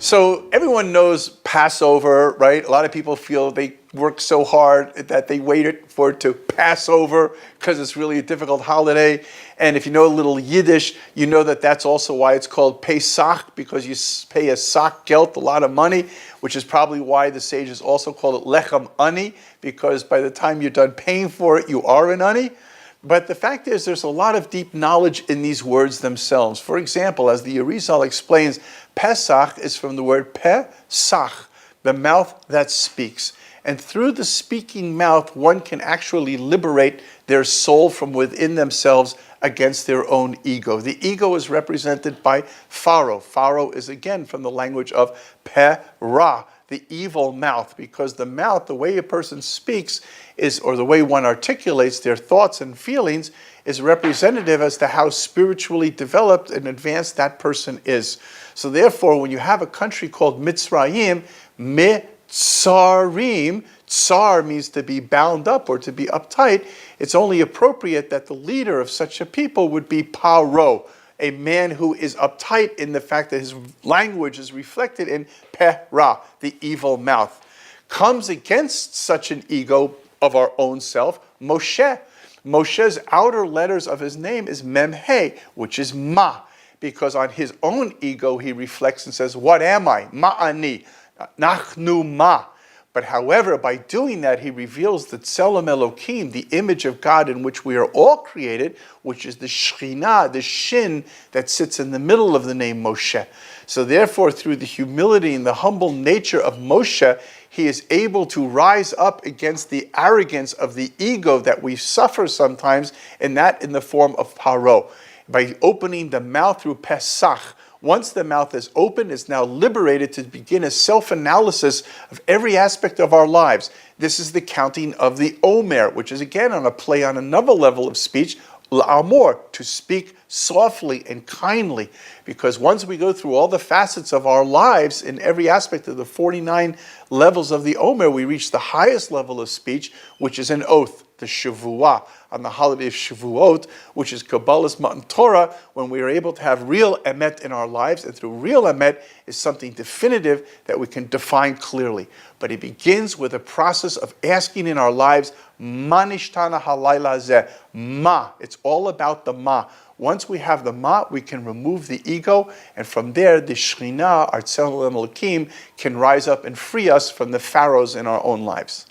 So everyone knows Passover, right? A lot of people feel they work so hard that they waited for it to pass over because it's really a difficult holiday. And if you know a little Yiddish, you know that that's also why it's called Pesach, because you pay a sak geld, a lot of money, which is probably why the sages also called it lechem ani, because by the time you're done paying for it, you are an ani. But the fact is, there's a lot of deep knowledge in these words themselves. For example, as the Arizal explains, Pesach is from the word Pesach, the mouth that speaks. And through the speaking mouth, one can actually liberate their soul from within themselves against their own ego. The ego is represented by Pharaoh. Pharaoh is again from the language of Perah, the evil mouth, because the mouth, the way a person speaks is, or the way one articulates their thoughts and feelings, is representative as to how spiritually developed and advanced that person is. So therefore, when you have a country called Mitzrayim, Mitzarim, tsar means to be bound up or to be uptight, it's only appropriate that the leader of such a people would be Paro, a man who is uptight in the fact that his language is reflected in Perah, the evil mouth. Comes against such an ego of our own self, Moshe. Moshe's outer letters of his name is Mem-He, which is Ma, because on his own ego he reflects and says, what am I? Ma'ani, Nachnu Ma. But however, by doing that, he reveals the Tselem Elokim, the image of God in which we are all created, which is the Shekhinah, the Shin that sits in the middle of the name Moshe. So therefore, through the humility and the humble nature of Moshe, he is able to rise up against the arrogance of the ego that we suffer sometimes, and that in the form of Paro. By opening the mouth through Pesach, once the mouth is open, it's now liberated to begin a self-analysis of every aspect of our lives. This is the counting of the Omer, which is again on a play on another level of speech, L'amor, to speak softly and kindly. Because once we go through all the facets of our lives in every aspect of the 49 levels of the Omer, we reach the highest level of speech, which is an oath, the Shavuah, on the holiday of Shavuot, which is Kabbalah's Matan Torah, when we are able to have real emet in our lives, and through real emet is something definitive that we can define clearly. But it begins with a process of asking in our lives, Ma nishtana halayla zeh, Ma. It's all about the Ma. Once we have the Ma, we can remove the ego, and from there, the Shekhinah, our Tselem Elokim, can rise up and free us from the pharaohs in our own lives.